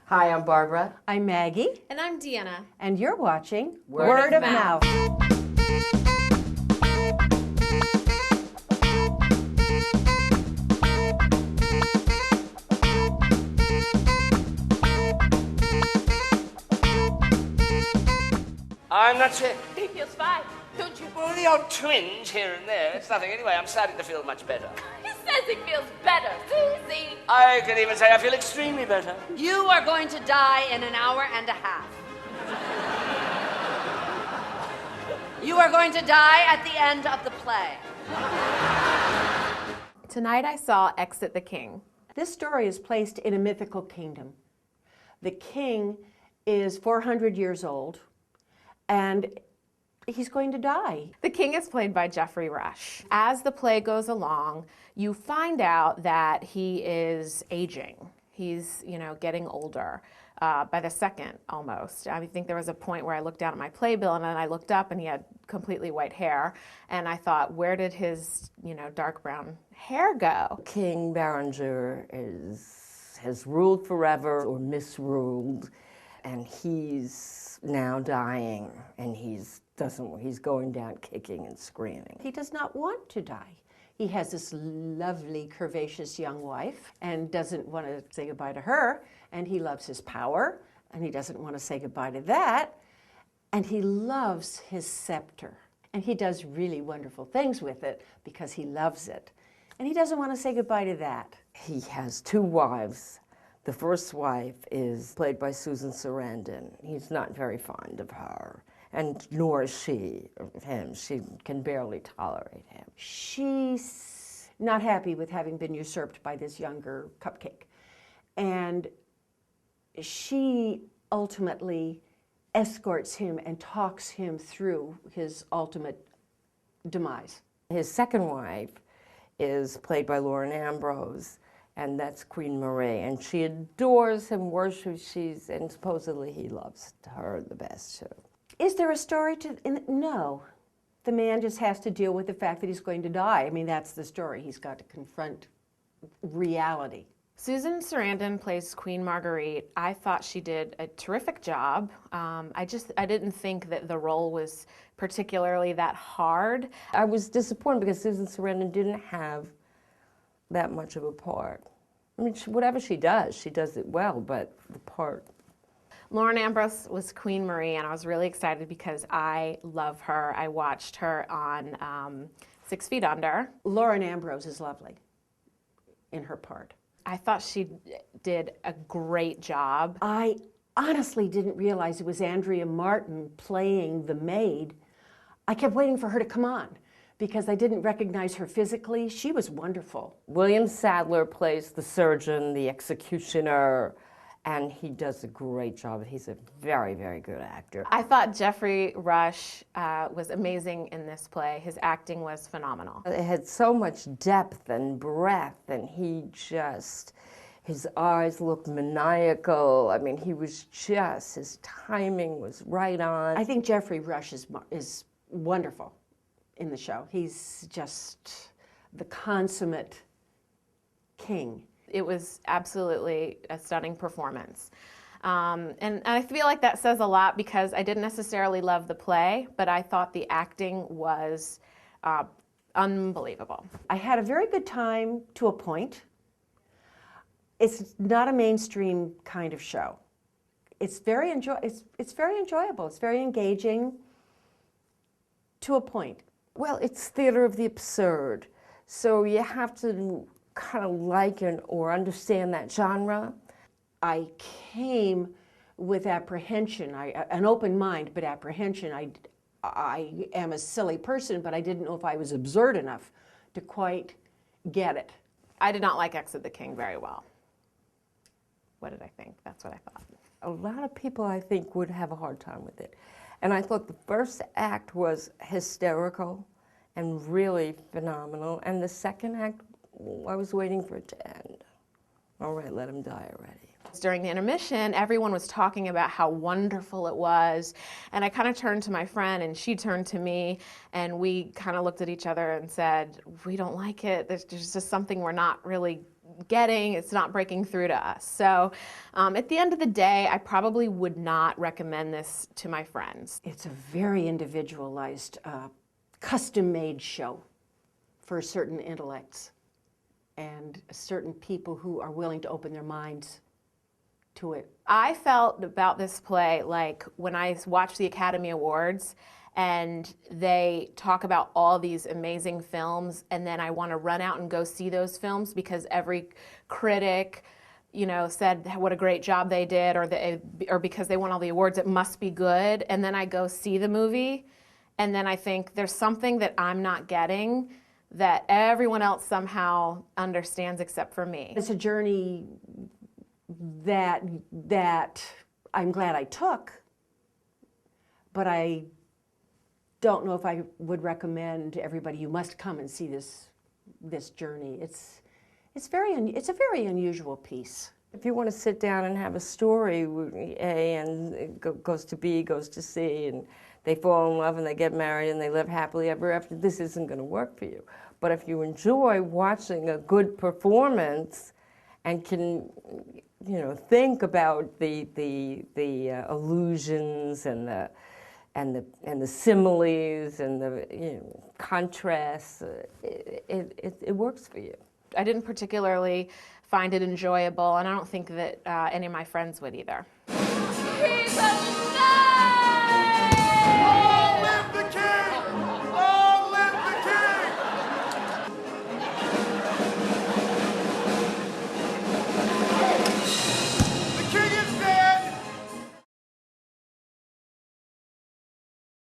Hi, I'm Barbara. I'm Maggie. And I'm Deanna. And you're watching Word of Mouth. I'm not sure. He feels fine, don't you? Well, the odd twinge here and there. It's nothing anyway. I'm starting to feel much better. He says he feels better. See? I can even say I feel extremely better. You are going to die in an hour and a half. You are going to die at the end of the play. Tonight I saw Exit the King. This story is placed in a mythical kingdom. The king is 400 years old, and he's going to die. The king is played by Jeffrey Rush. As the play goes along, you find out that he is aging. He's, getting older by the second almost. I think there was a point where I looked down at my playbill and then I looked up and he had completely white hair. And I thought, where did his, dark brown hair go? King Berenger has ruled forever or misruled, and he's now dying, and he's going down kicking and screaming. He does not want to die. He has this lovely, curvaceous young wife and doesn't want to say goodbye to her, and he loves his power, and he doesn't want to say goodbye to that, and he loves his scepter, and he does really wonderful things with it because he loves it, and he doesn't want to say goodbye to that. He has two wives. The first wife is played by Susan Sarandon. He's not very fond of her, and nor is she of him. She can barely tolerate him. She's not happy with having been usurped by this younger cupcake, and she ultimately escorts him and talks him through his ultimate demise. His second wife is played by Lauren Ambrose, and that's Queen Marie, and she adores him, worships, and supposedly he loves her the best too. Is there a story to? No. The man just has to deal with the fact that he's going to die. I mean, that's the story. He's got to confront reality. Susan Sarandon plays Queen Marguerite. I thought she did a terrific job. I didn't think that the role was particularly that hard. I was disappointed because Susan Sarandon didn't have that much of a part. I mean, whatever she does it well, but the part. Lauren Ambrose was Queen Marie, and I was really excited because I love her. I watched her on 6 Feet Under. Lauren Ambrose is lovely in her part. I thought she did a great job. I honestly didn't realize it was Andrea Martin playing the maid. I kept waiting for her to come on because I didn't recognize her physically. She was wonderful. William Sadler plays the surgeon, the executioner, and he does a great job. He's a very, very good actor. I thought Jeffrey Rush was amazing in this play. His acting was phenomenal. It had so much depth and breadth, and his eyes looked maniacal. I mean, his timing was right on. I think Jeffrey Rush is wonderful in the show. He's just the consummate king. It was absolutely a stunning performance. And I feel like that says a lot because I didn't necessarily love the play, but I thought the acting was unbelievable. I had a very good time to a point. It's not a mainstream kind of show. It's very enjoyable. It's very engaging to a point. Well, it's theater of the absurd, so you have to kind of like or understand that genre. I came with apprehension, an open mind, but apprehension. I am a silly person, but I didn't know if I was absurd enough to quite get it. I did not like Exit the King very well. What did I think? That's what I thought. A lot of people, I think, would have a hard time with it. And I thought the first act was hysterical and really phenomenal, and the second act, I was waiting for it to end. All right, let him die already. During the intermission, everyone was talking about how wonderful it was, and I kind of turned to my friend, and she turned to me, and we kind of looked at each other and said, we don't like it. There's just something we're not really getting, it's not breaking through to us. So at the end of the day, I probably would not recommend this to my friends. It's a very individualized, custom-made show for certain intellects and certain people who are willing to open their minds to it. I felt about this play like when I watched the Academy Awards and they talk about all these amazing films, and then I want to run out and go see those films because every critic, you know, said what a great job they did, or because they won all the awards, it must be good. And then I go see the movie, and then I think there's something that I'm not getting that everyone else somehow understands except for me. It's a journey that I'm glad I took, but I don't know if I would recommend to everybody, you must come and see this journey. It's a very unusual piece. If you want to sit down and have a story, A and it goes to B, goes to C, and they fall in love and they get married and they live happily ever after, this isn't going to work for you. But if you enjoy watching a good performance and can, you know, think about the allusions and the similes and the, you know, contrasts, it works for you. I didn't particularly find it enjoyable, and I don't think that any of my friends would either. He's alive!